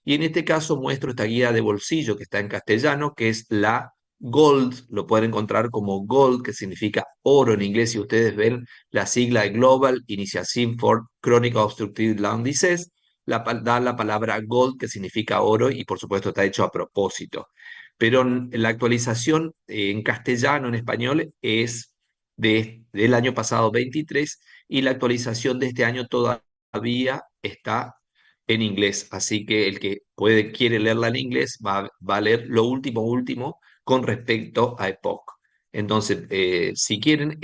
Y en este caso muestro esta guía de bolsillo que está en castellano, que es la Gold, lo pueden encontrar como Gold, que significa oro en inglés, si ustedes ven la sigla de Global Initiative for Chronic Obstructive Lung Disease, da la palabra Gold, que significa oro, y por supuesto está hecho a propósito. Pero la actualización en castellano, en español, es del año pasado 23, y la actualización de este año todavía está en inglés, así que el que quiere leerla en inglés va a leer lo último con respecto a EPOC. Entonces, si quieren,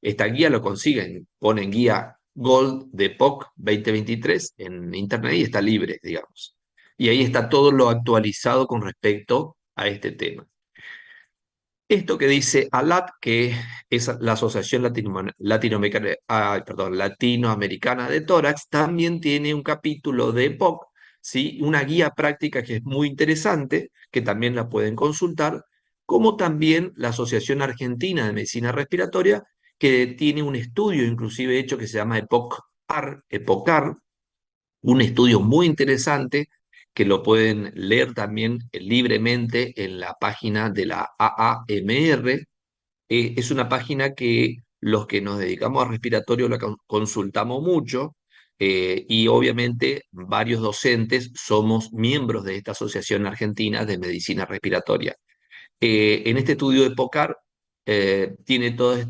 esta guía lo consiguen, ponen guía Gold de EPOC 2023 en internet y está libre, digamos. Y ahí está todo lo actualizado con respecto a este tema. Esto que dice ALAT, que es la Asociación Latinoamericana, Latinoamericana de Tórax, también tiene un capítulo de EPOC, ¿sí? Una guía práctica que es muy interesante, que también la pueden consultar, como también la Asociación Argentina de Medicina Respiratoria, que tiene un estudio inclusive hecho que se llama EPOCAR, un estudio muy interesante que lo pueden leer también libremente en la página de la AAMR. Es una página que los que nos dedicamos a respiratorio la consultamos mucho, y obviamente varios docentes somos miembros de esta Asociación Argentina de Medicina Respiratoria. En este estudio de POCAR tiene todas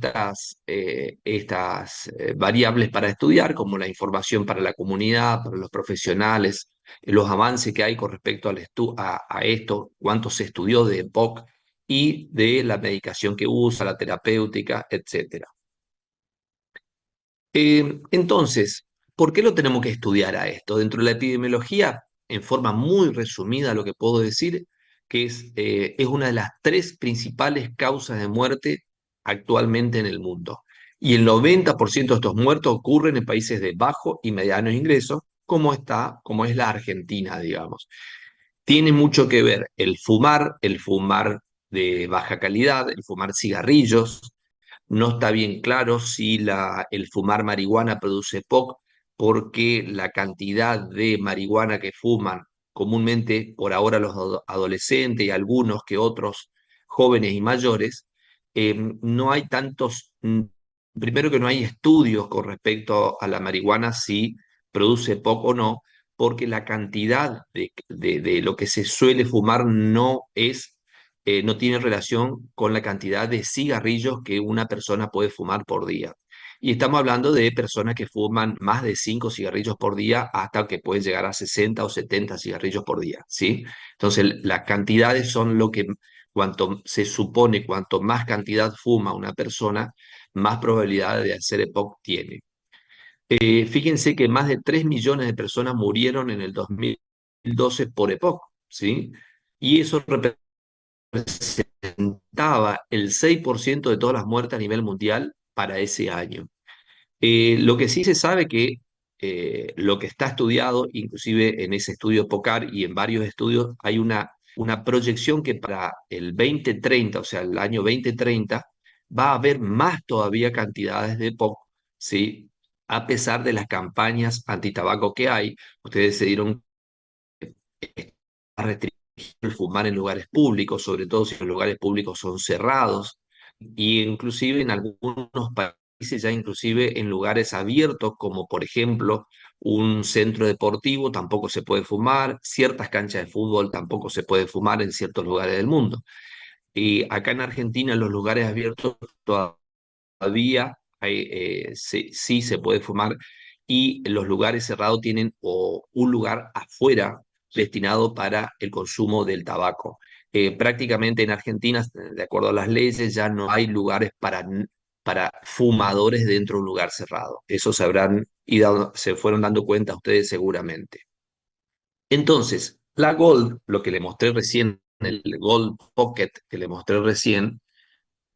estas variables para estudiar, como la información para la comunidad, para los profesionales, los avances que hay con respecto a esto, cuánto se estudió de POC y de la medicación que usa, la terapéutica, etcétera. Entonces, ¿por qué lo tenemos que estudiar a esto? Dentro de la epidemiología, en forma muy resumida, lo que puedo decir que es una de las tres principales causas de muerte actualmente en el mundo. Y el 90% de estos muertos ocurren en países de bajo y medianos ingresos, como es la Argentina, digamos. Tiene mucho que ver el fumar de baja calidad, el fumar cigarrillos. No está bien claro si el fumar marihuana produce POC, porque la cantidad de marihuana que fuman comúnmente por ahora los adolescentes y algunos que otros jóvenes y mayores, no hay primero que no hay estudios con respecto a la marihuana si produce POC o no, porque la cantidad de lo que se suele fumar no tiene relación con la cantidad de cigarrillos que una persona puede fumar por día. Y estamos hablando de personas que fuman más de 5 cigarrillos por día hasta que pueden llegar a 60 o 70 cigarrillos por día, ¿sí? Entonces, las cantidades son lo que, cuanto se supone, cuanto más cantidad fuma una persona, más probabilidad de hacer EPOC tiene. Fíjense que más de 3 millones de personas murieron en el 2012 por EPOC, ¿sí? Y eso representaba el 6% de todas las muertes a nivel mundial para ese año. Lo que sí se sabe que lo que está estudiado, inclusive en ese estudio POCAR y en varios estudios, hay una proyección que para el 2030, o sea, el año 2030, va a haber más todavía cantidades de POC, ¿sí? A pesar de las campañas antitabaco que hay. Ustedes se dieron a restringir el fumar en lugares públicos, sobre todo si los lugares públicos son cerrados, y inclusive en algunos países ya inclusive en lugares abiertos, como por ejemplo un centro deportivo, tampoco se puede fumar, ciertas canchas de fútbol tampoco se puede fumar en ciertos lugares del mundo. Y acá en Argentina, en los lugares abiertos todavía sí se puede fumar, y los lugares cerrados tienen un lugar afuera destinado para el consumo del tabaco. Prácticamente en Argentina, de acuerdo a las leyes, ya no hay lugares para fumadores dentro de un lugar cerrado. Eso se fueron dando cuenta ustedes seguramente. Entonces, la Gold, lo que le mostré recién, el Gold Pocket que le mostré recién,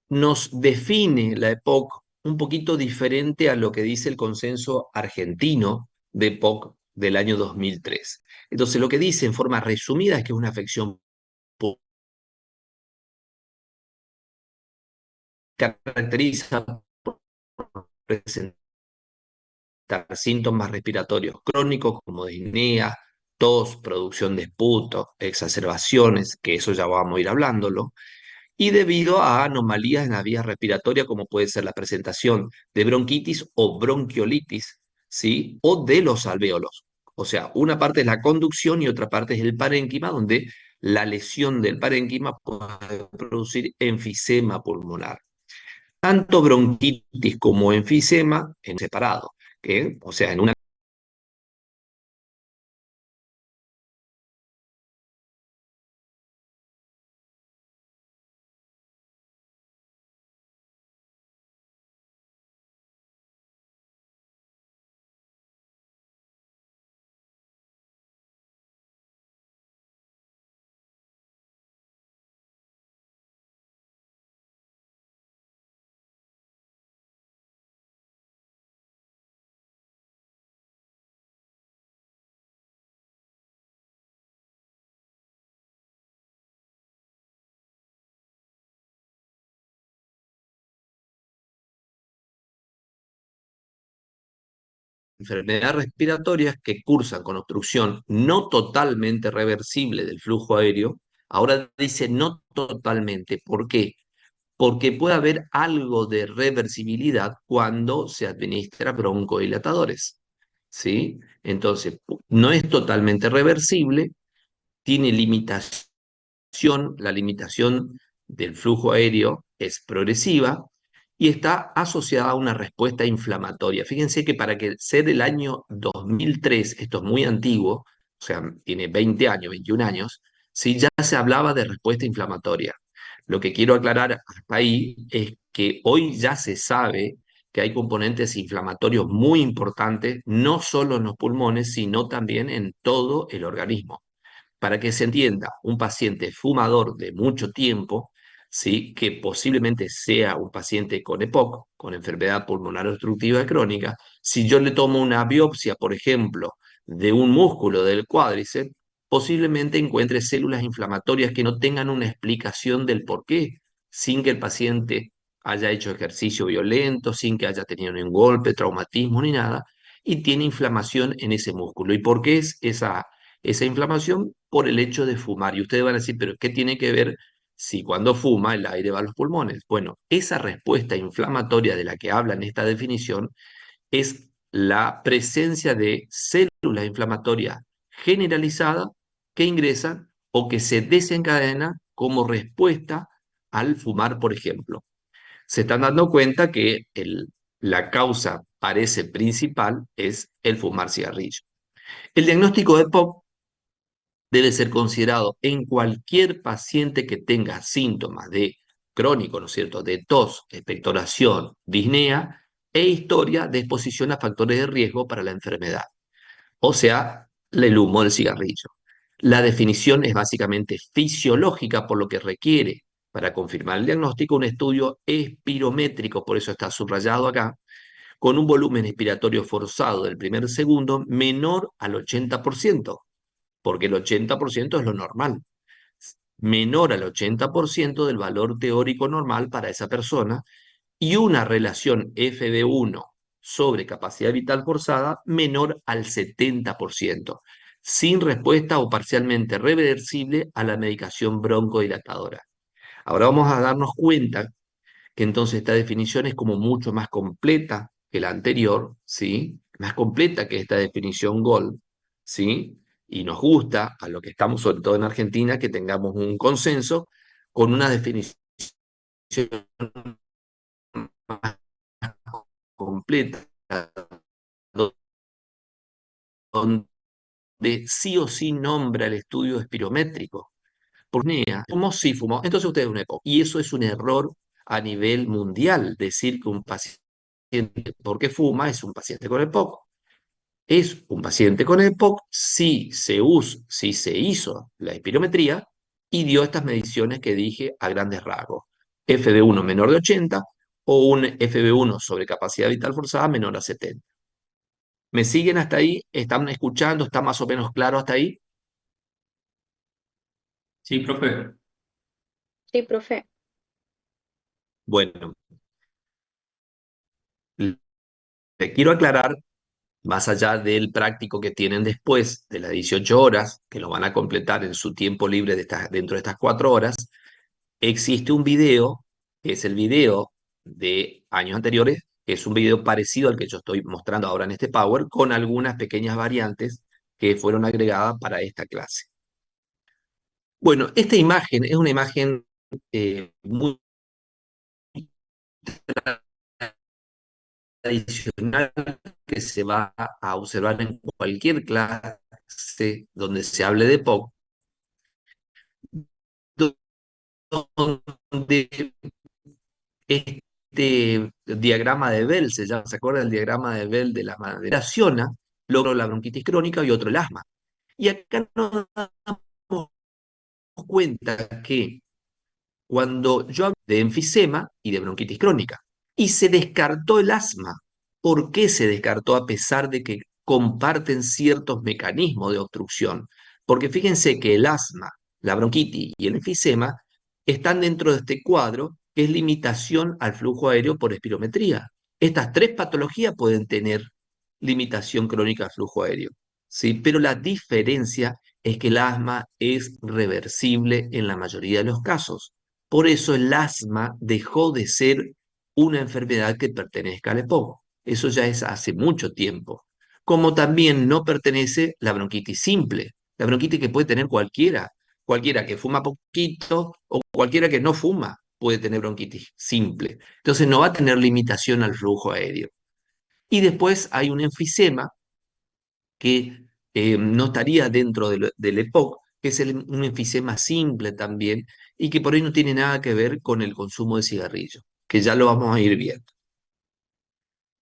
nos define la EPOC un poquito diferente a lo que dice el consenso argentino de EPOC del año 2003. Entonces, lo que dice en forma resumida es que es una afección que caracteriza por presentar síntomas respiratorios crónicos como disnea, tos, producción de esputo, exacerbaciones, que eso ya vamos a ir hablándolo, y debido a anomalías en la vía respiratoria, como puede ser la presentación de bronquitis o bronquiolitis, ¿sí? O de los alvéolos. O sea, una parte es la conducción y otra parte es el parénquima, donde la lesión del parénquima puede producir enfisema pulmonar. Tanto bronquitis como enfisema en separado, ¿eh? O sea, en una enfermedad respiratoria que cursan con obstrucción no totalmente reversible del flujo aéreo. Ahora dice no totalmente. ¿Por qué? Porque puede haber algo de reversibilidad cuando se administra broncodilatadores, ¿sí? Entonces, no es totalmente reversible, tiene limitación, la limitación del flujo aéreo es progresiva y está asociada a una respuesta inflamatoria. Fíjense que para que ser el año 2003, esto es muy antiguo, o sea, tiene 20 años, 21 años, sí ya se hablaba de respuesta inflamatoria. Lo que quiero aclarar hasta ahí es que hoy ya se sabe que hay componentes inflamatorios muy importantes, no solo en los pulmones, sino también en todo el organismo. Para que se entienda, un paciente fumador de mucho tiempo, ¿sí? Que posiblemente sea un paciente con EPOC, con enfermedad pulmonar obstructiva crónica, si yo le tomo una biopsia, por ejemplo, de un músculo del cuádriceps, posiblemente encuentre células inflamatorias que no tengan una explicación del por qué, sin que el paciente haya hecho ejercicio violento, sin que haya tenido ningún golpe, traumatismo ni nada, y tiene inflamación en ese músculo. ¿Y por qué es esa inflamación? Por el hecho de fumar? Y ustedes van a decir, pero ¿qué tiene que ver si cuando fuma el aire va a los pulmones? Bueno, esa respuesta inflamatoria de la que habla en esta definición es la presencia de células inflamatorias generalizadas que ingresan o que se desencadenan como respuesta al fumar, por ejemplo. Se están dando cuenta que la causa parece principal es el fumar cigarrillo. El diagnóstico de POC debe ser considerado en cualquier paciente que tenga síntomas de crónico, ¿no es cierto?, de tos, expectoración, disnea e historia de exposición a factores de riesgo para la enfermedad, o sea, el humo del cigarrillo. La definición es básicamente fisiológica, por lo que requiere, para confirmar el diagnóstico, un estudio espirométrico, por eso está subrayado acá, con un volumen expiratorio forzado del primer segundo menor al 80%, porque el 80% es lo normal, menor al 80% del valor teórico normal para esa persona, y una relación FB1 sobre capacidad vital forzada menor al 70%, sin respuesta o parcialmente reversible a la medicación broncodilatadora. Ahora vamos a darnos cuenta que entonces esta definición es como mucho más completa que la anterior, ¿sí? Más completa que esta definición GOLD, ¿sí? Y nos gusta, a lo que estamos, sobre todo en Argentina, que tengamos un consenso con una definición más completa, donde sí o sí nombra el estudio espirométrico. Por NEA, fumó, sí fumó, entonces usted es un EPOC. Y eso es un error a nivel mundial, decir que un paciente porque fuma es un paciente con EPOC. Es un paciente con EPOC si se hizo la espirometría y dio estas mediciones que dije a grandes rasgos. FB1 menor de 80 o un FB1 sobre capacidad vital forzada menor a 70. ¿Me siguen hasta ahí? ¿Están escuchando? ¿Está más o menos claro hasta ahí? Sí, profe. Sí, profe. Bueno, le quiero aclarar más allá del práctico que tienen después de las 18 horas, que lo van a completar en su tiempo libre dentro de estas 4 horas, existe un video, que es el video de años anteriores, que es un video parecido al que yo estoy mostrando ahora en este Power, con algunas pequeñas variantes que fueron agregadas para esta clase. Bueno, esta imagen es una imagen muy tradicional que se va a observar en cualquier clase donde se hable de POC, donde este diagrama de Bell, ¿se acuerda del diagrama de Bell de la maderación? Logro la bronquitis crónica y otro el asma. Y acá nos damos cuenta que cuando yo hablo de enfisema y de bronquitis crónica, y se descartó el asma. ¿Por qué se descartó a pesar de que comparten ciertos mecanismos de obstrucción? Porque fíjense que el asma, la bronquitis y el enfisema están dentro de este cuadro que es limitación al flujo aéreo por espirometría. Estas tres patologías pueden tener limitación crónica al flujo aéreo, ¿sí? Pero la diferencia es que el asma es reversible en la mayoría de los casos. Por eso el asma dejó de ser una enfermedad que pertenezca al EPOC. Eso ya es hace mucho tiempo. Como también no pertenece la bronquitis simple, la bronquitis que puede tener cualquiera, cualquiera que fuma poquito o cualquiera que no fuma puede tener bronquitis simple. Entonces no va a tener limitación al flujo aéreo. Y después hay un enfisema que no estaría dentro del EPOC, que es un enfisema simple también, y que por ahí no tiene nada que ver con el consumo de cigarrillo, que ya lo vamos a ir viendo.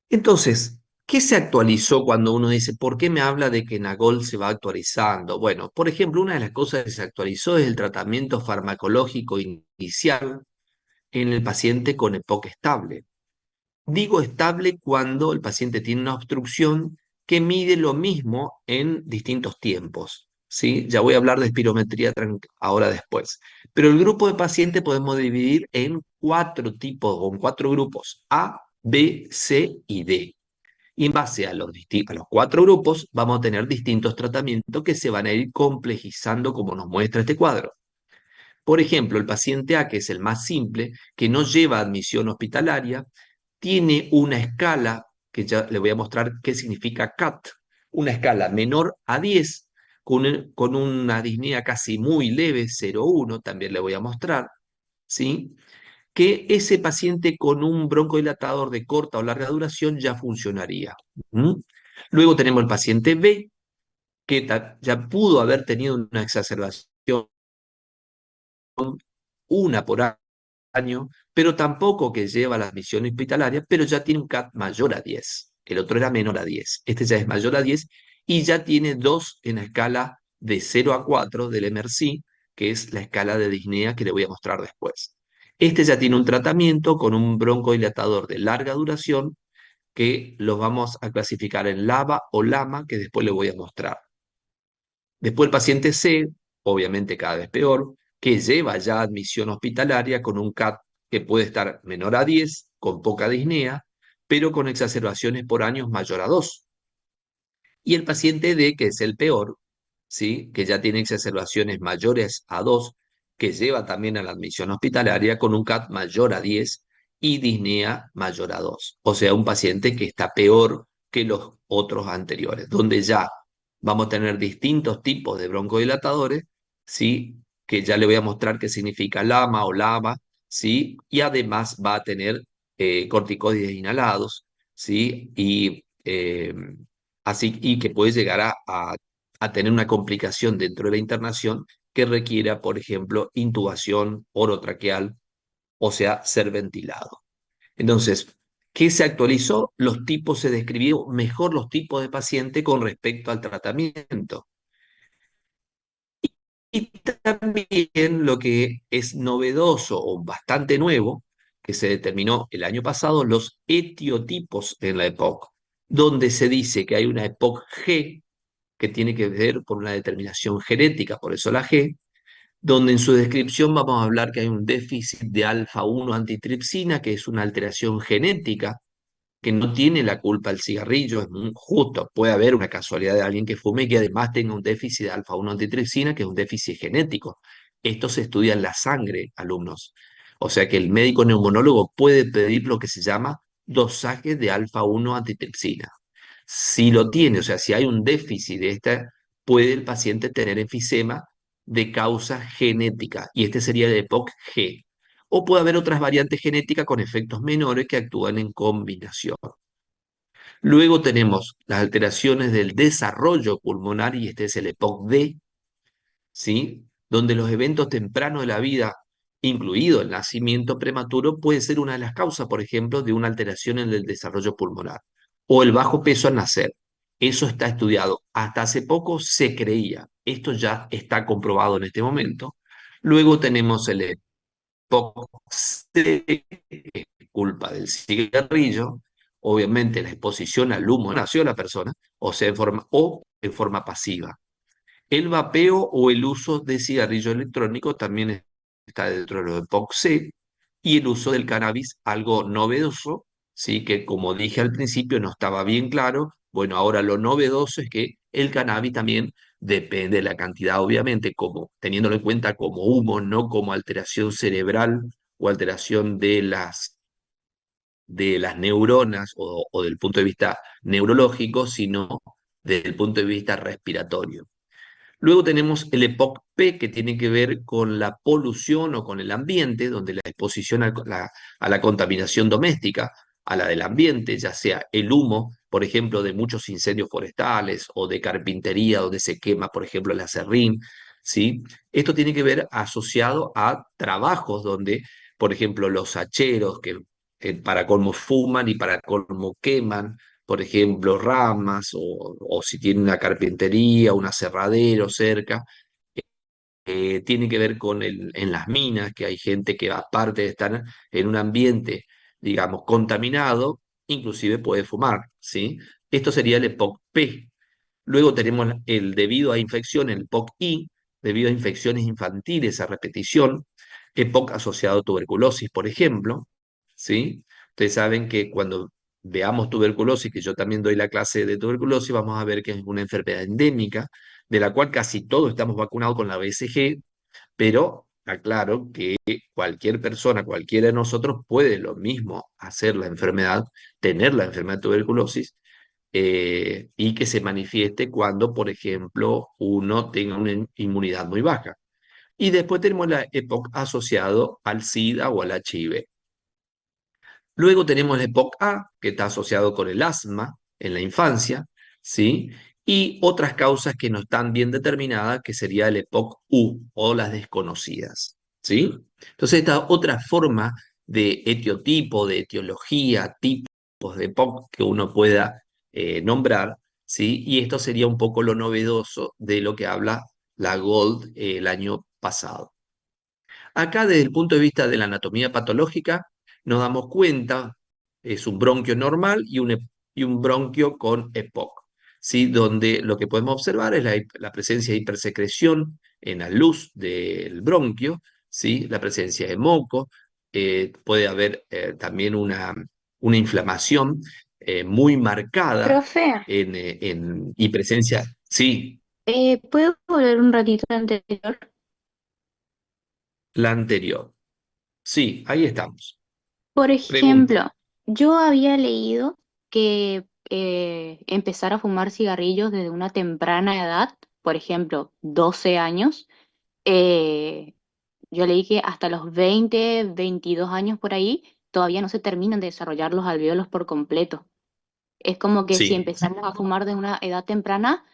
Entonces, ¿qué se actualizó cuando uno dice, ¿por qué me habla de que Nagol se va actualizando? Bueno, por ejemplo, una de las cosas que se actualizó es el tratamiento farmacológico inicial en el paciente con EPOC estable. Digo estable cuando el paciente tiene una obstrucción que mide lo mismo en distintos tiempos, ¿sí? Ya voy a hablar de espirometría ahora después. Pero el grupo de pacientes podemos dividir en 4 tipos o en 4 grupos, A, B, C y D. Y en base a los 4 grupos vamos a tener distintos tratamientos que se van a ir complejizando como nos muestra este cuadro. Por ejemplo, el paciente A, que es el más simple, que no lleva admisión hospitalaria, tiene una escala que ya le voy a mostrar qué significa CAT, una escala menor a 10, con una disnea casi muy leve, 0,1, también le voy a mostrar, ¿sí? Que ese paciente con un broncodilatador de corta o larga duración ya funcionaría. ¿Mm? Luego tenemos el paciente B, que ya pudo haber tenido una exacerbación, una por año, pero tampoco que lleva la admisión hospitalaria, pero ya tiene un CAT mayor a 10. El otro era menor a 10. Este ya es mayor a 10 y ya tiene 2 en la escala de 0 a 4 del MRC, que es la escala de disnea que le voy a mostrar después. Este ya tiene un tratamiento con un broncodilatador de larga duración que los vamos a clasificar en LABA o LAMA, que después le voy a mostrar. Después el paciente C, obviamente cada vez peor, que lleva ya admisión hospitalaria con un CAT que puede estar menor a 10, con poca disnea, pero con exacerbaciones por años mayor a 2. Y el paciente D, que es el peor, ¿sí? Que ya tiene exacerbaciones mayores a 2, que lleva también a la admisión hospitalaria con un CAT mayor a 10 y disnea mayor a 2. O sea, un paciente que está peor que los otros anteriores, donde ya vamos a tener distintos tipos de broncodilatadores, ¿sí? Que ya le voy a mostrar qué significa LAMA o LAMA, ¿sí? Y además va a tener corticoides inhalados, ¿sí? Y que puede llegar a tener una complicación dentro de la internación que requiera, por ejemplo, intubación orotraqueal, o sea, ser ventilado. Entonces, ¿qué se actualizó? Los tipos, se describió mejor los tipos de paciente con respecto al tratamiento. Y también lo que es novedoso o bastante nuevo, que se determinó el año pasado, los etiotipos en la EPOC, donde se dice que hay una EPOC G, que tiene que ver por una determinación genética, por eso la G, donde en su descripción vamos a hablar que hay un déficit de alfa-1 antitripsina, que es una alteración genética que no tiene la culpa el cigarrillo, es muy justo, puede haber una casualidad de alguien que fume y que además tenga un déficit de alfa-1 antitripsina, que es un déficit genético. Esto se estudia en la sangre, alumnos. O sea que el médico neumonólogo puede pedir lo que se llama dosaje de alfa-1 antitripsina. Si lo tiene, o sea, si hay un déficit de esta, puede el paciente tener enfisema de causa genética, y este sería el EPOC-G. O puede haber otras variantes genéticas con efectos menores que actúan en combinación. Luego tenemos las alteraciones del desarrollo pulmonar, y este es el EPOC-D, ¿sí? Donde los eventos tempranos de la vida, incluido el nacimiento prematuro, puede ser una de las causas, por ejemplo, de una alteración en el desarrollo pulmonar. O el bajo peso al nacer. Eso está estudiado. Hasta hace poco se creía. Esto ya está comprobado en este momento. Luego tenemos el EPOC-C, que es culpa del cigarrillo. Obviamente la exposición al humo nació la persona, o sea, en forma pasiva. El vapeo o el uso de cigarrillo electrónico también está dentro de los EPOC-C, y el uso del cannabis, algo novedoso, ¿sí? Que como dije al principio no estaba bien claro. Bueno, ahora lo novedoso es que el cannabis también depende de la cantidad, obviamente, como teniéndolo en cuenta como humo, no como alteración cerebral o alteración de las neuronas o del punto de vista neurológico, sino desde el punto de vista respiratorio. Luego tenemos el EPOC-P, que tiene que ver con la polución o con el ambiente, donde la exposición a la contaminación doméstica, a la del ambiente, ya sea el humo, por ejemplo, de muchos incendios forestales o de carpintería, donde se quema, por ejemplo, el aserrín, ¿sí? Esto tiene que ver asociado a trabajos donde, por ejemplo, los hacheros, que para colmo fuman y para colmo queman, por ejemplo, ramas, o si tiene una carpintería, un aserradero cerca. Tiene que ver con en las minas, que hay gente que aparte de estar en un ambiente, digamos, contaminado, inclusive puede fumar, ¿sí? Esto sería el EPOC-P. Luego tenemos el debido a infección, el EPOC-I, debido a infecciones infantiles a repetición, EPOC asociado a tuberculosis, por ejemplo, ¿sí? Ustedes saben que cuando veamos tuberculosis, que yo también doy la clase de tuberculosis, vamos a ver que es una enfermedad endémica, de la cual casi todos estamos vacunados con la BCG, pero aclaro que cualquier persona, cualquiera de nosotros puede lo mismo hacer la enfermedad, tener la enfermedad de tuberculosis, y que se manifieste cuando, por ejemplo, uno tenga una inmunidad muy baja. Y después tenemos la EPOC asociado al SIDA o al HIV. Luego tenemos el EPOC-A, que está asociado con el asma en la infancia, ¿sí? Y otras causas que no están bien determinadas, que sería el EPOC-U o las desconocidas, ¿sí? Entonces, esta otra forma de etiotipo, de etiología, tipos de EPOC que uno pueda nombrar, ¿sí? Y esto sería un poco lo novedoso de lo que habla la Gold el año pasado. Acá, desde el punto de vista de la anatomía patológica, nos damos cuenta, es un bronquio normal y un bronquio con EPOC, ¿sí? Donde lo que podemos observar es la presencia de hipersecreción en la luz del bronquio, ¿sí? La presencia de moco, puede haber también una inflamación muy marcada Profe, y presencia, sí, ¿puedo volver un ratito anterior? la anterior. Sí, ahí estamos. Por Pregunte. ejemplo, yo había leído que empezar a fumar cigarrillos desde una temprana edad, por ejemplo, 12 años, eh, yo leí que hasta los 20, 22 años por ahí, todavía no se terminan de desarrollar los alvéolos por completo. Es como que si Sí. empezamos a fumar de una edad temprana,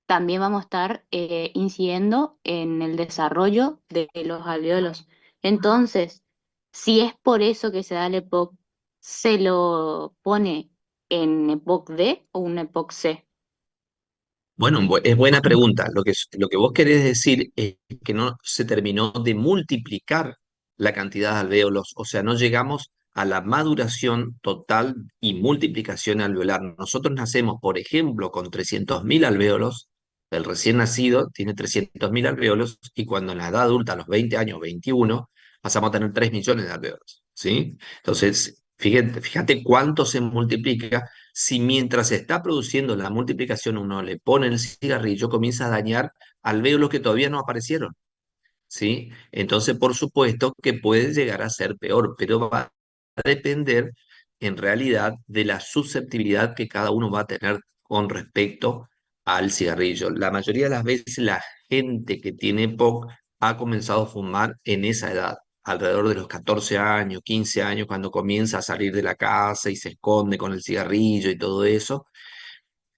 también vamos a estar incidiendo en el desarrollo de los alvéolos. Entonces, si es por eso que se da el EPOC, ¿se lo pone en EPOC D o un EPOC C? Bueno, es buena pregunta. Lo que vos querés decir es que no se terminó de multiplicar la cantidad de alvéolos, o sea, no llegamos a la maduración total y multiplicación alveolar. Nosotros nacemos, por ejemplo, con 300.000 alvéolos, el recién nacido tiene 300.000 alvéolos, y cuando en la edad adulta, a los 20 años, 21, pasamos a tener 3 millones de alvéolos, ¿sí? Entonces, Fíjate cuánto se multiplica si mientras se está produciendo la multiplicación uno le pone el cigarrillo, comienza a dañar alvéolos que todavía no aparecieron, ¿sí? Entonces, por supuesto que puede llegar a ser peor, pero va a depender en realidad de la susceptibilidad que cada uno va a tener con respecto al cigarrillo. La mayoría de las veces la gente que tiene POC ha comenzado a fumar en esa edad, alrededor de los 14 años, 15 años, cuando comienza a salir de la casa y se esconde con el cigarrillo y todo eso.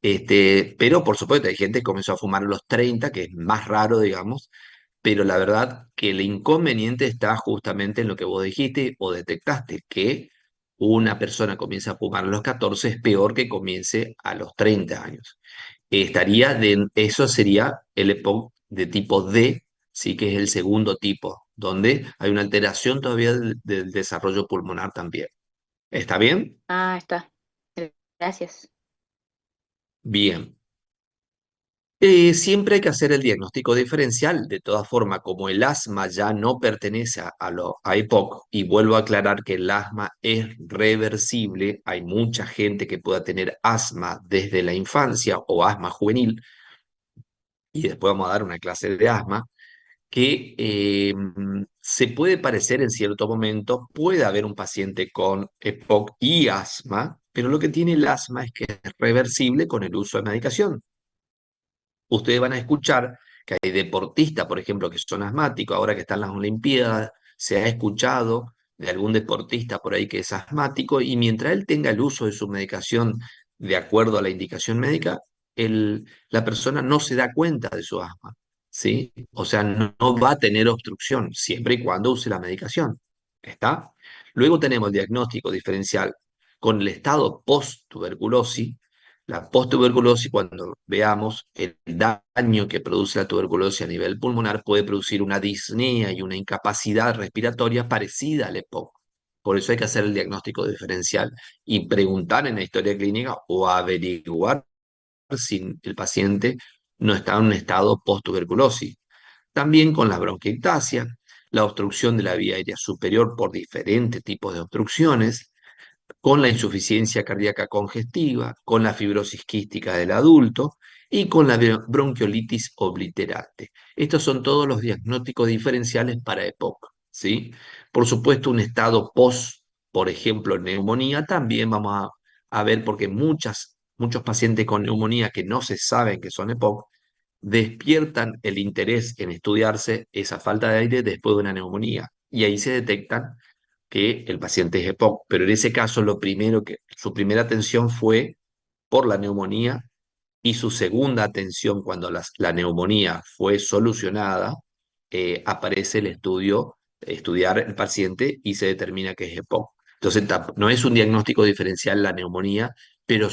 Pero por supuesto hay gente que comenzó a fumar a los 30, que es más raro, digamos, pero la verdad que el inconveniente está justamente en lo que vos dijiste o detectaste, que una persona comienza a fumar a los 14 es peor que comience a los 30 años. Eso sería el EPOC de tipo D, sí que es el segundo tipo, donde hay una alteración todavía del desarrollo pulmonar también. ¿Está bien? Ah, está. Gracias. Bien. Siempre hay que hacer el diagnóstico diferencial. De todas formas, como el asma ya no pertenece a EPOC, y vuelvo a aclarar que el asma es reversible, hay mucha gente que pueda tener asma desde la infancia o asma juvenil, y después vamos a dar una clase de asma, que se puede parecer en cierto momento, puede haber un paciente con EPOC y asma, pero lo que tiene el asma es que es reversible con el uso de medicación. Ustedes van a escuchar que hay deportistas, por ejemplo, que son asmáticos, ahora que están las Olimpiadas, se ha escuchado de algún deportista por ahí que es asmático y mientras él tenga el uso de su medicación de acuerdo a la indicación médica, la persona no se da cuenta de su asma, ¿sí? O sea, no va a tener obstrucción siempre y cuando use la medicación. ¿Está? Luego tenemos el diagnóstico diferencial con el estado post-tuberculosis. La post-tuberculosis, cuando veamos el daño que produce la tuberculosis a nivel pulmonar, puede producir una disnea y una incapacidad respiratoria parecida al EPOC. Por eso hay que hacer el diagnóstico diferencial y preguntar en la historia clínica o averiguar si el paciente no está en un estado post-tuberculosis. También con la bronquiectasia, la obstrucción de la vía aérea superior por diferentes tipos de obstrucciones, con la insuficiencia cardíaca congestiva, con la fibrosis quística del adulto y con la bronquiolitis obliterante. Estos son todos los diagnósticos diferenciales para EPOC, ¿sí? Por supuesto, un estado post, por ejemplo, neumonía, también vamos a ver porque muchos pacientes con neumonía que no se saben que son EPOC despiertan el interés en estudiarse esa falta de aire después de una neumonía y ahí se detectan que el paciente es EPOC, pero en ese caso su primera atención fue por la neumonía y su segunda atención cuando la neumonía fue solucionada, aparece el estudiar el paciente y se determina que es EPOC. Entonces no es un diagnóstico diferencial la neumonía, pero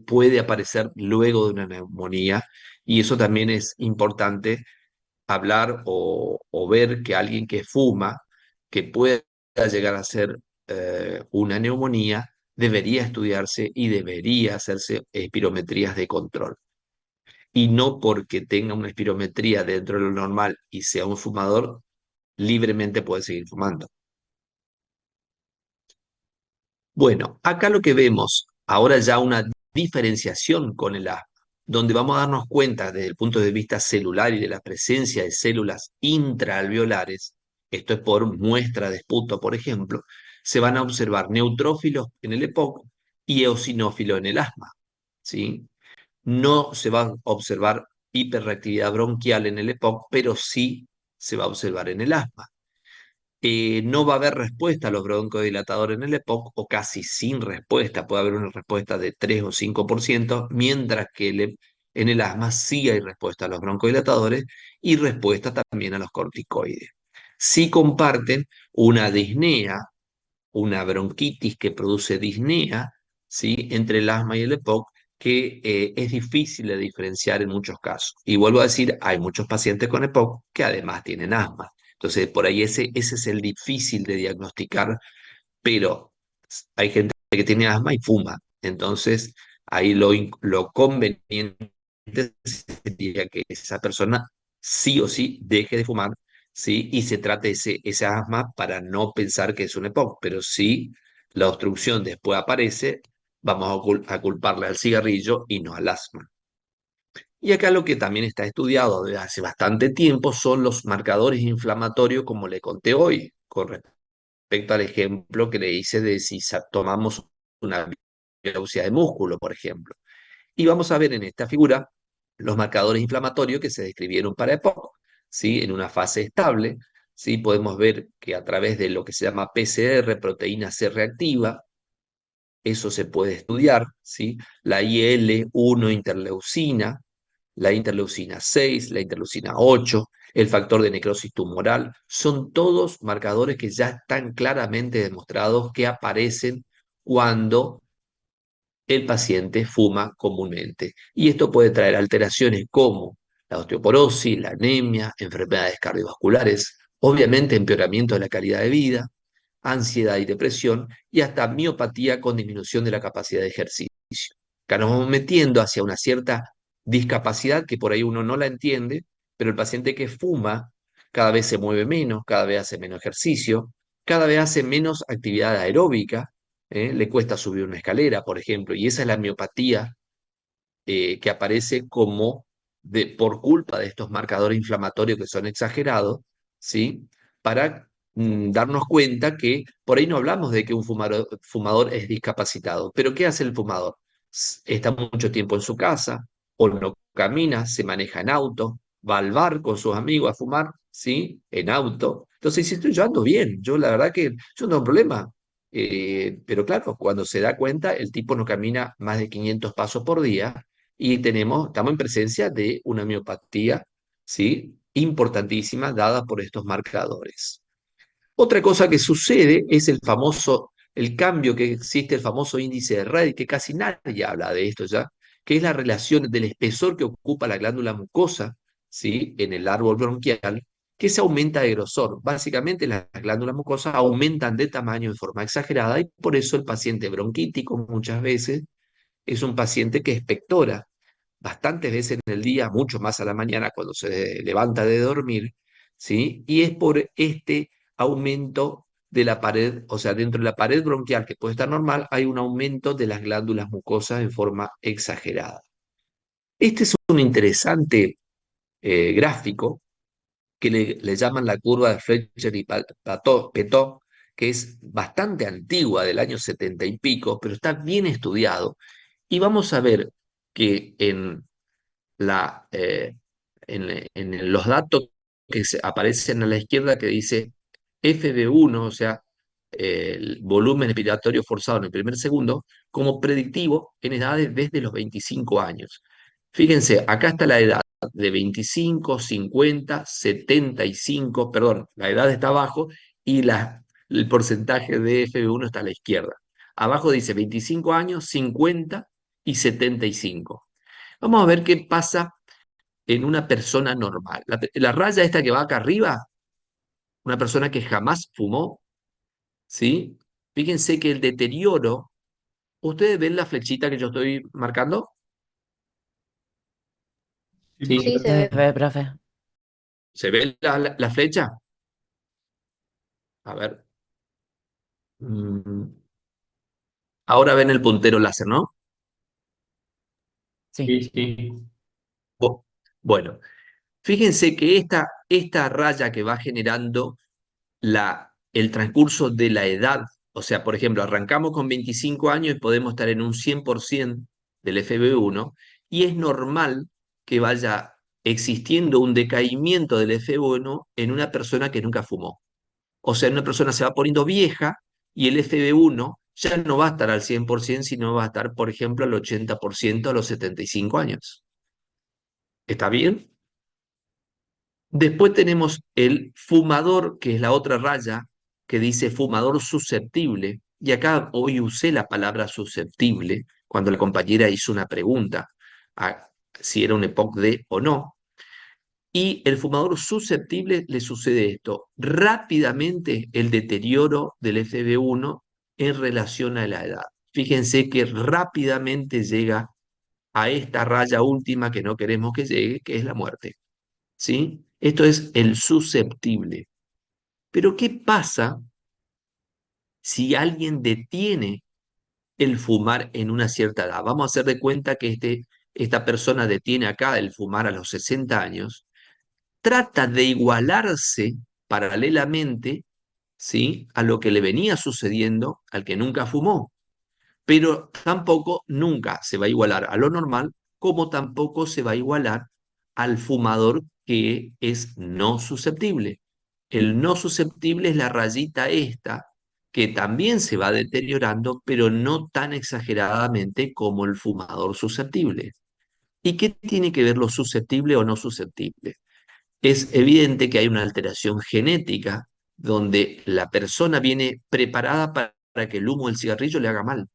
puede aparecer luego de una neumonía y eso también es importante hablar o ver que alguien que fuma, que pueda llegar a ser una neumonía, debería estudiarse y debería hacerse espirometrías de control. Y no porque tenga una espirometría dentro de lo normal y sea un fumador, libremente puede seguir fumando. Bueno, acá lo que vemos ahora ya una diferenciación con el asma, donde vamos a darnos cuenta desde el punto de vista celular y de la presencia de células intraalveolares, esto es por muestra de esputo, por ejemplo, se van a observar neutrófilos en el EPOC y eosinófilos en el asma, ¿sí? No se va a observar hiperreactividad bronquial en el EPOC, pero sí se va a observar en el asma. No va a haber respuesta a los broncodilatadores en el EPOC o casi sin respuesta, puede haber una respuesta de 3 o 5%, mientras que en el asma sí hay respuesta a los broncodilatadores y respuesta también a los corticoides. Sí comparten una disnea, una bronquitis que produce disnea, ¿sí? Entre el asma y el EPOC, que es difícil de diferenciar en muchos casos. Y vuelvo a decir, hay muchos pacientes con EPOC que además tienen asma. Entonces, por ahí ese es el difícil de diagnosticar, pero hay gente que tiene asma y fuma. Entonces, ahí lo conveniente sería que esa persona sí o sí deje de fumar, ¿sí? Y se trate ese asma para no pensar que es un EPOC, pero sí la obstrucción después aparece, vamos a culparle al cigarrillo y no al asma. Y acá lo que también está estudiado desde hace bastante tiempo son los marcadores inflamatorios, como le conté hoy, con respecto al ejemplo que le hice de si tomamos una biopsia de músculo, por ejemplo. Y vamos a ver en esta figura los marcadores inflamatorios que se describieron para EPOC, ¿sí? En una fase estable, ¿sí? Podemos ver que a través de lo que se llama PCR, proteína C reactiva, eso se puede estudiar, ¿sí? La IL-1 interleucina, la interleucina 6, la interleucina 8, el factor de necrosis tumoral, son todos marcadores que ya están claramente demostrados que aparecen cuando el paciente fuma comúnmente. Y esto puede traer alteraciones como la osteoporosis, la anemia, enfermedades cardiovasculares, obviamente empeoramiento de la calidad de vida, ansiedad y depresión, y hasta miopatía con disminución de la capacidad de ejercicio. Acá nos vamos metiendo hacia una cierta discapacidad que por ahí uno no la entiende, pero el paciente que fuma cada vez se mueve menos, cada vez hace menos ejercicio, cada vez hace menos actividad aeróbica, le cuesta subir una escalera, por ejemplo, y esa es la miopatía que aparece como por culpa de estos marcadores inflamatorios que son exagerados, ¿sí? Para darnos cuenta que por ahí no hablamos de que un fumador es discapacitado, pero ¿qué hace el fumador? Está mucho tiempo en su casa, o no camina, se maneja en auto, va al bar con sus amigos a fumar, ¿sí? En auto. Entonces, si yo ando bien, yo la verdad que yo no tengo problema. Pero claro, cuando se da cuenta, el tipo no camina más de 500 pasos por día y estamos en presencia de una miopatía, ¿sí? Importantísima dada por estos marcadores. Otra cosa que sucede es el cambio que existe, el famoso índice de Reid, que casi nadie habla de esto ya, que es la relación del espesor que ocupa la glándula mucosa, ¿sí? En el árbol bronquial, que se aumenta de grosor. Básicamente las glándulas mucosas aumentan de tamaño de forma exagerada y por eso el paciente bronquítico muchas veces es un paciente que expectora bastantes veces en el día, mucho más a la mañana cuando se levanta de dormir, ¿sí? Y es por este aumento de la pared, o sea, dentro de la pared bronquial, que puede estar normal, hay un aumento de las glándulas mucosas en forma exagerada. Este es un interesante gráfico que le llaman la curva de Fletcher y Petot, que es bastante antigua, del año 70 y pico, pero está bien estudiado. Y vamos a ver que la, eh, en los datos que aparecen a la izquierda que dice FB1, o sea, el volumen expiratorio forzado en el primer segundo, como predictivo en edades desde los 25 años. Fíjense, acá está la edad de 25, 50, 75, perdón, la edad está abajo y el porcentaje de FB1 está a la izquierda. Abajo dice 25 años, 50 y 75. Vamos a ver qué pasa en una persona normal. La raya esta que va acá arriba, una persona que jamás fumó, ¿sí? Fíjense que el deterioro, ¿ustedes ven la flechita que yo estoy marcando? Sí, Sí, Sí, profe. se se ve. ve, profe. ¿Se ve la flecha? A ver. Mm, Ahora ven el puntero láser, ¿no? Sí. Sí, sí. Bu- Bueno, fíjense que esta raya que va generando el transcurso de la edad, o sea, por ejemplo, arrancamos con 25 años y podemos estar en un 100% del FB1 y es normal que vaya existiendo un decaimiento del FB1 en una persona que nunca fumó. O sea, una persona se va poniendo vieja y el FB1 ya no va a estar al 100%, sino va a estar, por ejemplo, al 80% a los 75 años. ¿Está bien? Después tenemos el fumador, que es la otra raya, que dice fumador susceptible. Y acá hoy usé la palabra susceptible cuando la compañera hizo una pregunta a si era un EPOC D o no. Y el fumador susceptible le sucede esto. Rápidamente el deterioro del FB1 en relación a la edad. Fíjense que rápidamente llega a esta raya última que no queremos que llegue, que es la muerte. ¿Sí? Esto es el susceptible. Pero ¿qué pasa si alguien detiene el fumar en una cierta edad. Vamos a hacer de cuenta que esta persona detiene acá el fumar a los 60 años, trata de igualarse paralelamente, ¿sí?, a lo que le venía sucediendo al que nunca fumó, pero tampoco nunca se va a igualar a lo normal, como tampoco se va a igualar al fumador que es no susceptible. El no susceptible es la rayita esta, que también se va deteriorando, pero no tan exageradamente como el fumador susceptible. ¿Y qué tiene que ver lo susceptible o no susceptible? Es evidente que hay una alteración genética donde la persona viene preparada para que el humo del cigarrillo le haga mal.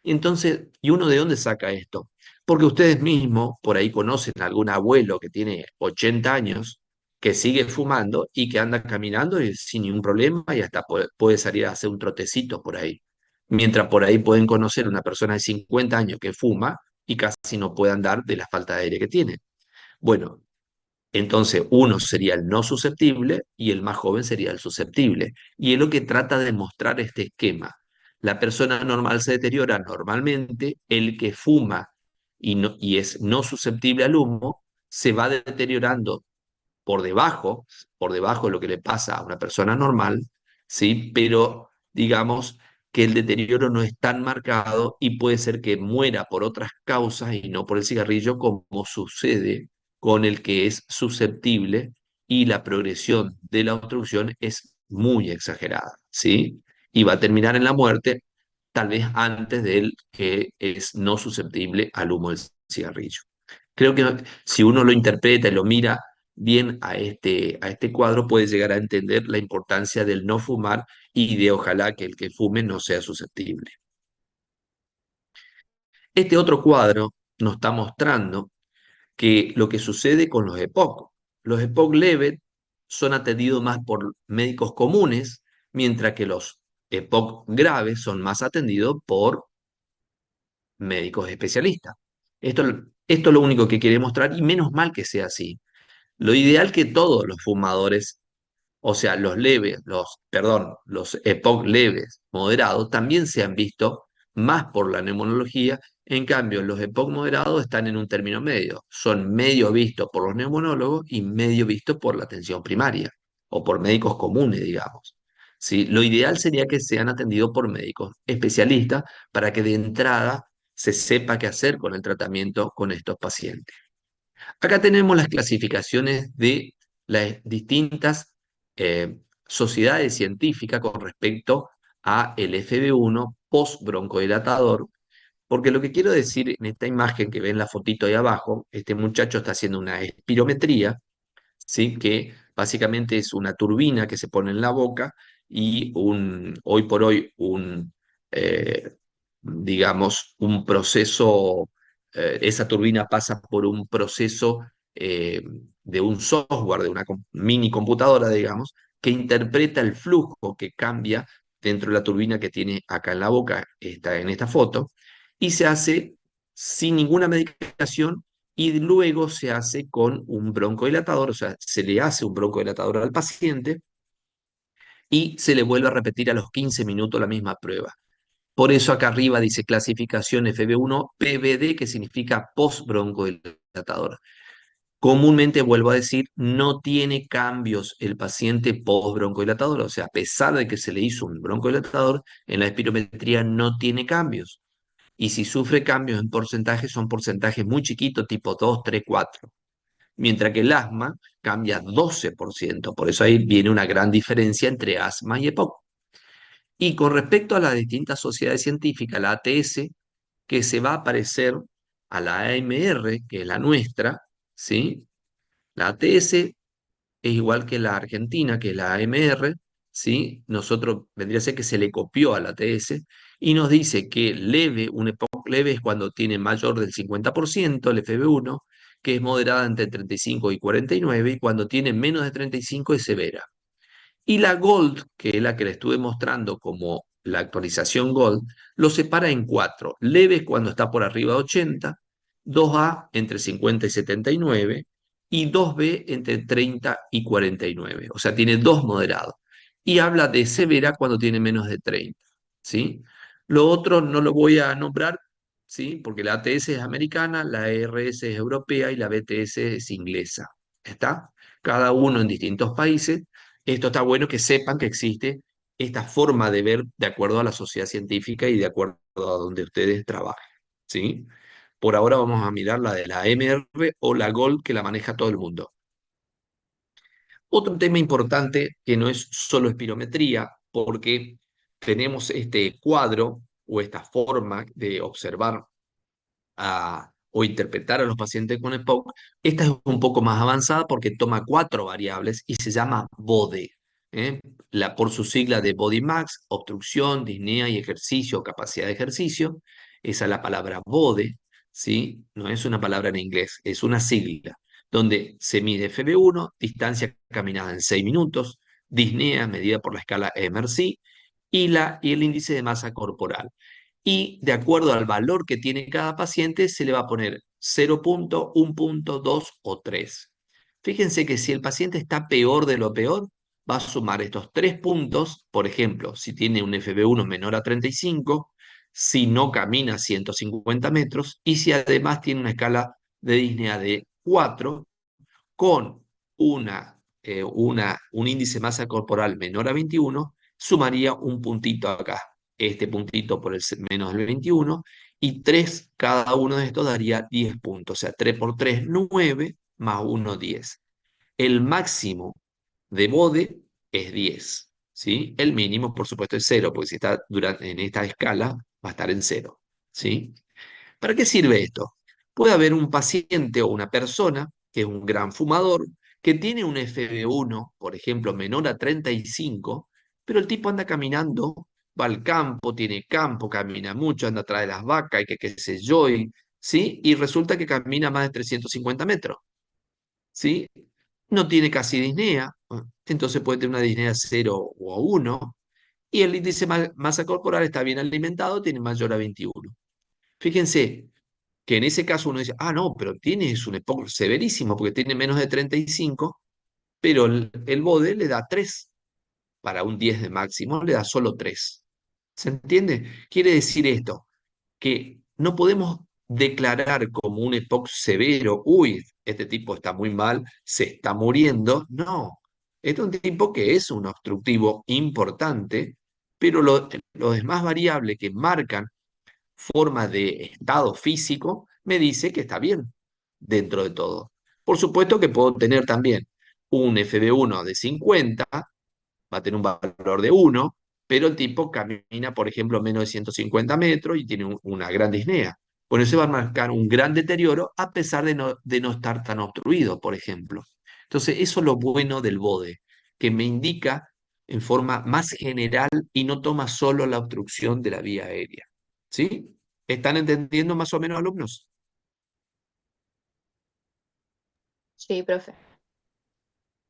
Entonces, ¿y uno de dónde saca esto? Porque ustedes mismos por ahí conocen a algún abuelo que tiene 80 años, que sigue fumando y que anda caminando y sin ningún problema y hasta puede salir a hacer un trotecito por ahí. Mientras por ahí pueden conocer una persona de 50 años que fuma y casi no puede andar de la falta de aire que tiene. Bueno, entonces, uno sería el no susceptible y el más joven sería el susceptible. Y es lo que trata de mostrar este esquema. La persona normal se deteriora normalmente, el que fuma y es no susceptible al humo se va deteriorando por debajo, por debajo de lo que le pasa a una persona normal, ¿sí? Pero digamos que el deterioro no es tan marcado y puede ser que muera por otras causas y no por el cigarrillo, como sucede con el que es susceptible y la progresión de la obstrucción es muy exagerada, ¿sí? Y va a terminar en la muerte tal vez antes del que es no susceptible al humo del cigarrillo. Creo que si uno lo interpreta y lo mira bien a este cuadro, puede llegar a entender la importancia del no fumar y de ojalá que el que fume no sea susceptible. Este otro cuadro nos está mostrando que lo que sucede con los EPOC. Los EPOC leves son atendidos más por médicos comunes, mientras que los EPOC graves son más atendidos por médicos especialistas. Esto, esto es lo único que quiere mostrar y menos mal que sea así. Lo ideal que todos los fumadores, o sea, los leves, perdón, los EPOC leves, moderados, también se han visto más por la neumonología. En cambio, los EPOC moderados están en un término medio. Son medio vistos por los neumonólogos y medio vistos por la atención primaria o por médicos comunes, digamos. ¿Sí? Lo ideal sería que sean atendidos por médicos especialistas para que de entrada se sepa qué hacer con el tratamiento con estos pacientes. Acá tenemos las clasificaciones de las distintas sociedades científicas con respecto a el FB1 post-broncodilatador, porque lo que quiero decir en esta imagen que ven la fotito ahí abajo, este muchacho está haciendo una espirometría, ¿sí?, que básicamente es una turbina que se pone en la boca y hoy por hoy eh, digamos, un proceso, esa turbina pasa por un proceso de un software, de una mini computadora, digamos, que interpreta el flujo que cambia dentro de la turbina que tiene acá en la boca, está en esta foto, y se hace sin ninguna medicación y luego se hace con un broncodilatador, o sea, se le hace un broncodilatador al paciente y se le vuelve a repetir a los 15 minutos la misma prueba. Por eso acá arriba dice clasificación FB1 PBD, que significa post-broncodilatador. Comúnmente, vuelvo a decir, no tiene cambios el paciente post-broncodilatador, o sea, a pesar de que se le hizo un broncodilatador, en la espirometría no tiene cambios. Y si sufre cambios en porcentaje, son porcentajes muy chiquitos, tipo 2, 3, 4. Mientras que el asma cambia 12%, por eso ahí viene una gran diferencia entre asma y EPOC. Y con respecto a las distintas sociedades científicas, la ATS, que se va a parecer a la AMR, que es la nuestra, ¿sí? La ATS es igual que la Argentina, que es la AMR, ¿sí? Nosotros vendría a ser que se le copió a la ATS y nos dice que leve, un EPOC leve es cuando tiene mayor del 50%, el FB1, que es moderada entre 35 y 49, y cuando tiene menos de 35 es severa. Y la Gold, que es la que le estuve mostrando como la actualización Gold, lo separa en cuatro. Leves cuando está por arriba de 80, 2A entre 50 y 79 y 2B entre 30 y 49. O sea, tiene dos moderados. y habla de severa cuando tiene menos de 30, ¿sí? Lo otro no lo voy a nombrar, ¿sí? Porque la ATS es americana, la ERS es europea y la BTS es inglesa. ¿Está? Cada uno en distintos países. Esto está bueno que sepan que existe esta forma de ver de acuerdo a la sociedad científica y de acuerdo a donde ustedes trabajen, ¿sí? Por ahora vamos a mirar la de la MR o la GOLD que la maneja todo el mundo. Otro tema importante que no es solo espirometría, porque tenemos este cuadro o esta forma de observar o interpretar a los pacientes con EPOC. Esta es un poco más avanzada porque toma cuatro variables y se llama BODE, ¿eh? Por su sigla de Body Max, obstrucción, disnea y ejercicio, capacidad de ejercicio. Esa es la palabra BODE, ¿sí? No es una palabra en inglés, es una sigla, donde se mide FB1, distancia caminada en 6 minutos, disnea medida por la escala MRC y el índice de masa corporal, y de acuerdo al valor que tiene cada paciente se le va a poner 0 punto, 1 punto, 2 o 3. Fíjense que si el paciente está peor de lo peor, va a sumar estos 3 puntos, por ejemplo, si tiene un FB1 menor a 35, si no camina 150 metros y si además tiene una escala de disnea de 4 con un índice de masa corporal menor a 21, sumaría un puntito acá. Este puntito por el menos del 21 y 3, cada uno de estos daría 10 puntos. O sea, 3 por 3, 9, más 1, 10. El máximo de BODE es 10, ¿sí? El mínimo, por supuesto, es 0, porque si está en esta escala, va a estar en 0, ¿sí? ¿Para qué sirve esto? Puede haber un paciente o una persona que es un gran fumador, que tiene un FB1, por ejemplo, menor a 35, pero el tipo anda caminando, va al campo, tiene campo, camina mucho, anda atrás de las vacas y que qué sé yo, ¿sí? Y resulta que camina más de 350 metros, ¿sí? No tiene casi disnea, entonces puede tener una disnea 0 o 1, y el índice de masa corporal está bien alimentado, tiene mayor a 21. Fíjense, que en ese caso uno dice, ah, no, pero tienes un EPOC severísimo porque tiene menos de 35, pero el BODE le da 3, para un 10 de máximo le da solo 3. ¿Se entiende? Quiere decir esto, que no podemos declarar como un EPOC severo, uy, este tipo está muy mal, se está muriendo. No, este es un tipo que es un obstructivo importante, pero los demás variables que marcan forma de estado físico, me dice que está bien dentro de todo. Por supuesto que puedo tener también un FB1 de 50, va a tener un valor de 1, pero el tipo camina, por ejemplo, menos de 150 metros y tiene una gran disnea. Bueno, eso va a marcar un gran deterioro a pesar de no estar tan obstruido, por ejemplo. Entonces, eso es lo bueno del BODE, que me indica en forma más general y no toma solo la obstrucción de la vía aérea. ¿Sí? ¿Están entendiendo más o menos, alumnos? Sí, profe.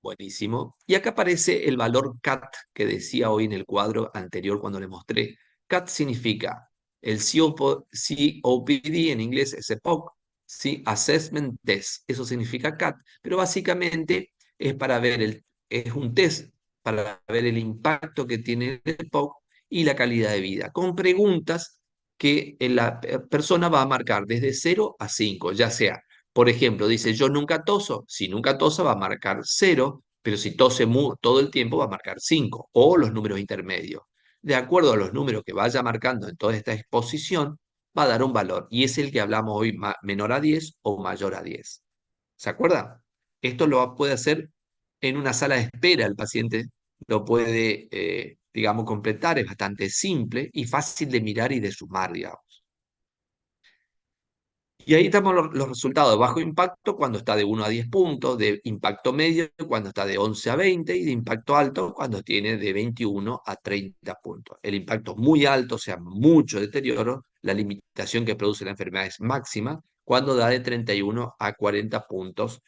Buenísimo. Y acá aparece el valor CAT que decía hoy en el cuadro anterior cuando le mostré. CAT significa el COPD, en inglés es EPOC, ¿sí? Assessment Test. Eso significa CAT, pero básicamente es para ver es un test para ver el impacto que tiene el EPOC y la calidad de vida, con preguntas que la persona va a marcar desde 0 a 5, ya sea, por ejemplo, dice yo nunca toso. Si nunca tosa va a marcar 0, pero si tose todo el tiempo va a marcar 5, o los números intermedios. De acuerdo a los números que vaya marcando en toda esta exposición, va a dar un valor, y es el que hablamos hoy, menor a 10 o mayor a 10. ¿Se acuerda? Esto lo puede hacer en una sala de espera, el paciente lo puede, digamos, completar, es bastante simple y fácil de mirar y de sumar, digamos. Y ahí estamos los resultados de bajo impacto cuando está de 1 a 10 puntos, de impacto medio cuando está de 11 a 20 y de impacto alto cuando tiene de 21 a 30 puntos. El impacto muy alto, o sea, mucho deterioro, la limitación que produce la enfermedad es máxima cuando da de 31 a 40 puntos,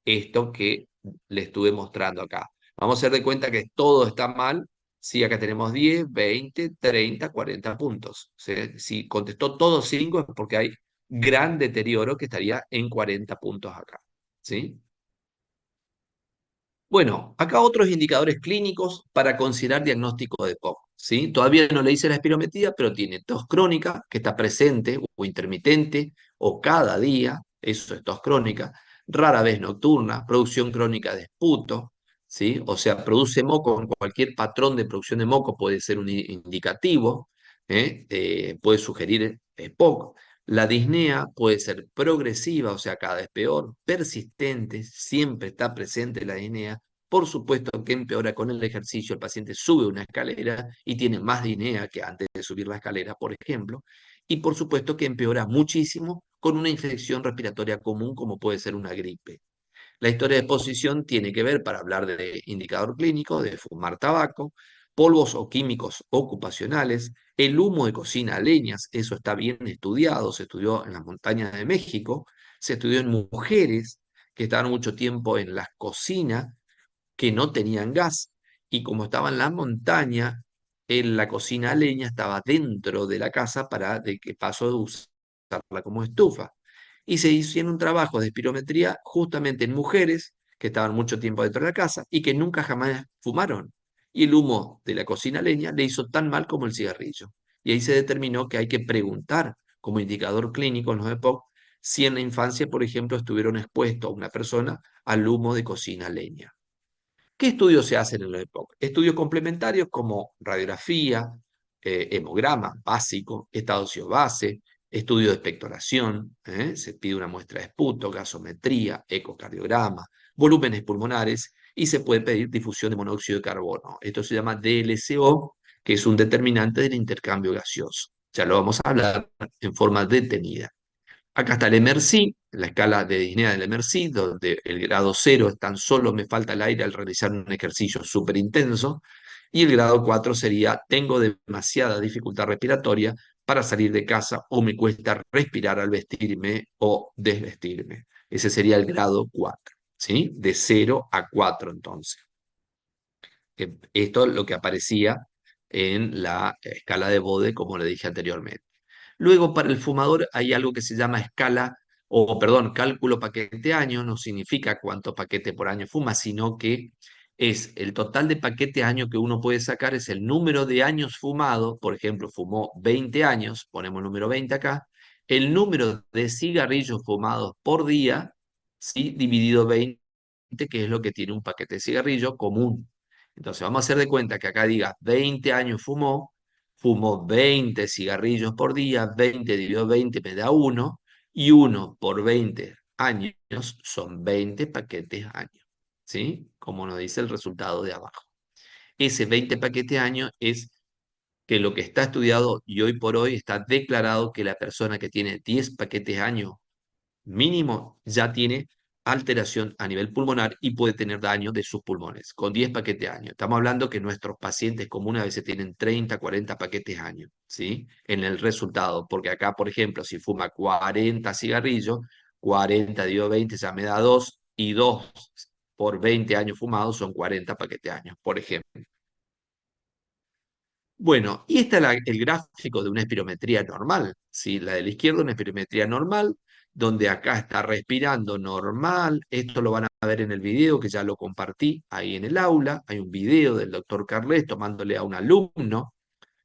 esto que le estuve mostrando acá. Vamos a hacer de cuenta que todo está mal. Si acá tenemos 10, 20, 30, 40 puntos. Si contestó todos 5 es porque hay gran deterioro que estaría en 40 puntos acá. ¿Sí? Bueno, acá otros indicadores clínicos para considerar diagnóstico de EPOC, ¿sí? Todavía no le hice la espirometría, pero tiene tos crónica, que está presente o intermitente o cada día, eso es tos crónica, rara vez nocturna, producción crónica de esputo, ¿sí? O sea, produce moco, en cualquier patrón de producción de moco puede ser un indicativo, puede sugerir EPOC. La disnea puede ser progresiva, o sea, cada vez peor, persistente, siempre está presente la disnea. Por supuesto que empeora con el ejercicio, el paciente sube una escalera y tiene más disnea que antes de subir la escalera, por ejemplo. Y por supuesto que empeora muchísimo con una infección respiratoria común como puede ser una gripe. La historia de exposición tiene que ver, para hablar de indicador clínico, de fumar tabaco, polvos o químicos ocupacionales, el humo de cocina a leñas, eso está bien estudiado, se estudió en las montañas de México, se estudió en mujeres que estaban mucho tiempo en las cocinas que no tenían gas, y como estaba en la montaña, en la cocina a leña estaba dentro de la casa para de que paso de usarla como estufa. Y se hicieron un trabajo de espirometría justamente en mujeres que estaban mucho tiempo dentro de la casa y que nunca jamás fumaron. Y el humo de la cocina a leña le hizo tan mal como el cigarrillo. Y ahí se determinó que hay que preguntar como indicador clínico en los EPOC si en la infancia, por ejemplo, estuvieron expuestos a una persona al humo de cocina a leña. ¿Qué estudios se hacen en la EPOC? Estudios complementarios como radiografía, hemograma básico, estado óseo base, estudio de expectoración, se pide una muestra de esputo, gasometría, ecocardiograma, volúmenes pulmonares y se puede pedir difusión de monóxido de carbono. Esto se llama DLCO, que es un determinante del intercambio gaseoso. Ya lo vamos a hablar en forma detenida. Acá está el MRC, la escala de disnea del MRC, donde el grado 0 es tan solo me falta el aire al realizar un ejercicio súper intenso, y el grado 4 sería tengo demasiada dificultad respiratoria para salir de casa o me cuesta respirar al vestirme o desvestirme. Ese sería el grado 4, ¿sí? De 0 a 4 entonces. Esto es lo que aparecía en la escala de Bode, como le dije anteriormente. Luego, para el fumador hay algo que se llama escala, o perdón, cálculo paquete año, no significa cuánto paquete por año fuma, sino que es el total de paquete año que uno puede sacar, es el número de años fumados, por ejemplo, fumó 20 años, ponemos el número 20 acá, el número de cigarrillos fumados por día, ¿sí? Dividido 20, que es lo que tiene un paquete de cigarrillo común. Entonces vamos a hacer de cuenta que acá diga 20 años fumó 20 cigarrillos por día, 20 dividido 20 me da 1, y 1 por 20 años son 20 paquetes año, ¿sí? Como nos dice el resultado de abajo. Ese 20 paquetes año es que lo que está estudiado y hoy por hoy está declarado que la persona que tiene 10 paquetes año mínimo ya tiene alteración a nivel pulmonar y puede tener daño de sus pulmones, con 10 paquetes año. Estamos hablando que nuestros pacientes comunes a veces tienen 30, 40 paquetes año, ¿sí? En el resultado, porque acá, por ejemplo, si fuma 40 cigarrillos, 40 dividido 20 ya me da 2, y 2 por 20 años fumados son 40 paquetes años, por ejemplo. Bueno, y este es el gráfico de una espirometría normal, ¿sí? La de la izquierda, una espirometría normal, donde acá está respirando normal. Esto lo van a ver en el video que ya lo compartí ahí en el aula. Hay un video del doctor Carles tomándole a un alumno,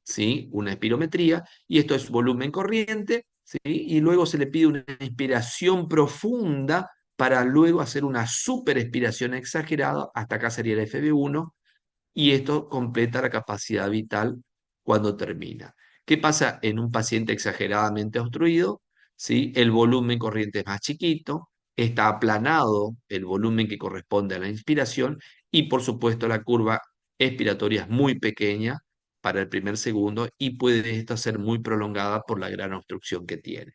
¿sí? Una espirometría, y esto es volumen corriente, ¿sí? Y luego se le pide una inspiración profunda para luego hacer una super expiración exagerada, hasta acá sería el FB1, y esto completa la capacidad vital cuando termina. ¿Qué pasa en un paciente exageradamente obstruido? ¿Sí? El volumen corriente es más chiquito, está aplanado el volumen que corresponde a la inspiración, y por supuesto la curva expiratoria es muy pequeña para el primer segundo y puede esta ser muy prolongada por la gran obstrucción que tiene.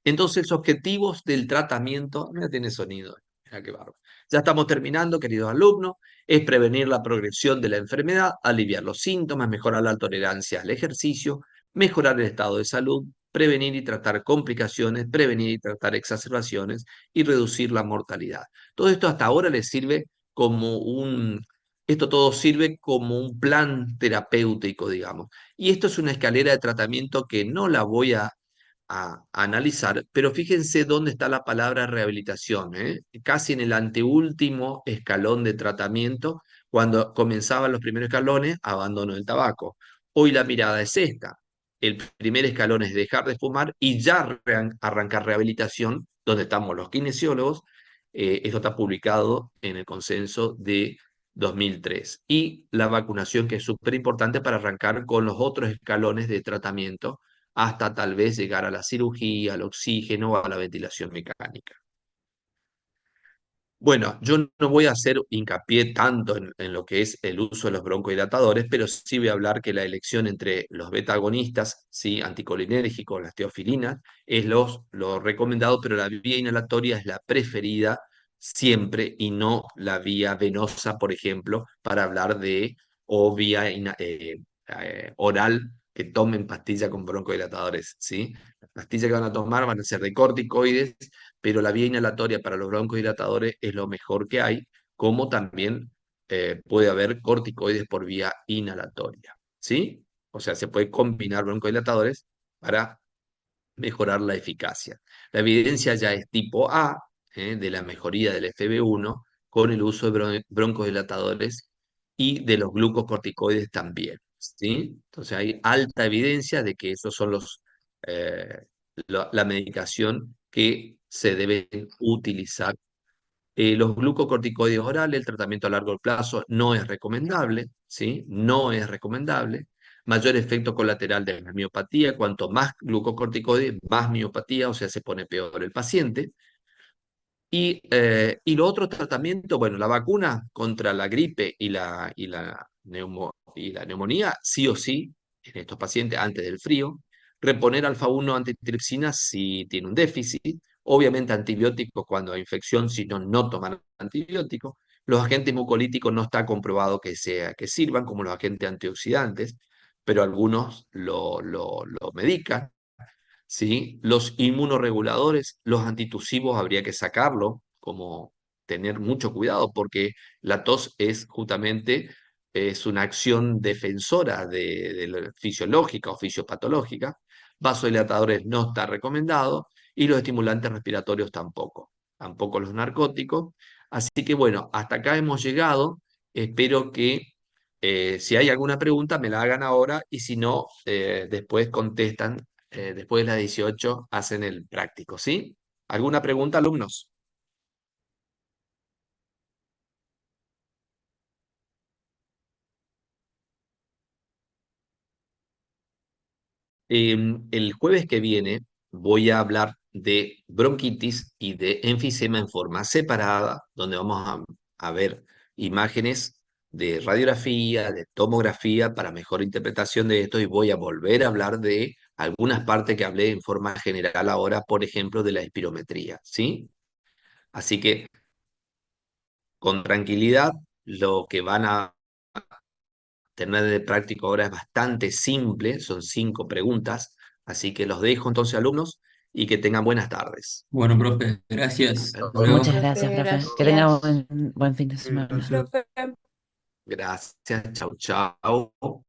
Entonces, objetivos del tratamiento, mira, tiene sonido, mira qué bárbaro. Ya estamos terminando, queridos alumnos, es prevenir la progresión de la enfermedad, aliviar los síntomas, mejorar la tolerancia al ejercicio, mejorar el estado de salud, prevenir y tratar complicaciones, prevenir y tratar exacerbaciones y reducir la mortalidad. Todo esto hasta ahora les sirve como esto todo sirve como un plan terapéutico, digamos. Y esto es una escalera de tratamiento que no la voy a a analizar, pero fíjense dónde está la palabra rehabilitación, ¿eh? Casi en el anteúltimo escalón de tratamiento, cuando comenzaban los primeros escalones, abandono del tabaco. Hoy la mirada es esta. El primer escalón es dejar de fumar y ya arrancar rehabilitación, donde estamos los kinesiólogos. Esto está publicado en el consenso de 2003. Y la vacunación, que es súper importante para arrancar con los otros escalones de tratamiento hasta tal vez llegar a la cirugía, al oxígeno o a la ventilación mecánica. Bueno, yo no voy a hacer hincapié tanto en lo que es el uso de los broncodilatadores, pero sí voy a hablar que la elección entre los beta-agonistas, ¿sí? Anticolinérgicos, las teofilinas, es lo recomendado, pero la vía inhalatoria es la preferida siempre y no la vía venosa, por ejemplo, para hablar de, o vía oral, que tomen pastilla con broncodilatadores, ¿sí? Las pastillas que van a tomar van a ser de corticoides, pero la vía inhalatoria para los broncodilatadores es lo mejor que hay, como también puede haber corticoides por vía inhalatoria, ¿sí? O sea, se puede combinar broncodilatadores para mejorar la eficacia. La evidencia ya es tipo A, de la mejoría del FB1 con el uso de broncodilatadores y de los glucocorticoides también, ¿sí? Entonces hay alta evidencia de que esos son la medicación que se deben utilizar. Los glucocorticoides orales, el tratamiento a largo plazo no es recomendable, ¿sí? No es recomendable. Mayor efecto colateral de la miopatía, cuanto más glucocorticoides, más miopatía, o sea, se pone peor el paciente. Y los otros tratamientos, bueno, la vacuna contra la gripe y la neumonía, sí o sí, en estos pacientes antes del frío. Reponer alfa-1 antitripsina si tiene un déficit. Obviamente antibióticos cuando hay infección, si no, no toman antibióticos. Los agentes mucolíticos no está comprobado que sirvan como los agentes antioxidantes, pero algunos lo medican. ¿Sí? Los inmunoreguladores, los antitusivos habría que sacarlo, como tener mucho cuidado, porque la tos es justamente es una acción defensora de la fisiológica o fisiopatológica. Vasodilatadores no está recomendado y los estimulantes respiratorios tampoco, tampoco los narcóticos. Así que bueno, hasta acá hemos llegado. Espero que si hay alguna pregunta me la hagan ahora y si no, después contestan después de las 18 hacen el práctico, ¿sí? ¿Alguna pregunta, alumnos? El jueves que viene voy a hablar de bronquitis y de enfisema en forma separada, donde vamos a ver imágenes de radiografía, de tomografía para mejor interpretación de esto y voy a volver a hablar de algunas partes que hablé en forma general ahora, por ejemplo, de la espirometría, ¿sí? Así que con tranquilidad, lo que van a tener de práctico ahora es bastante simple, son 5 preguntas, así que los dejo entonces alumnos y que tengan buenas tardes. Bueno, profe, gracias. Hasta Muchas luego. gracias, Profe, profe. Que tenga gracias. buen fin de semana. Gracias. Gracias, chau, chau.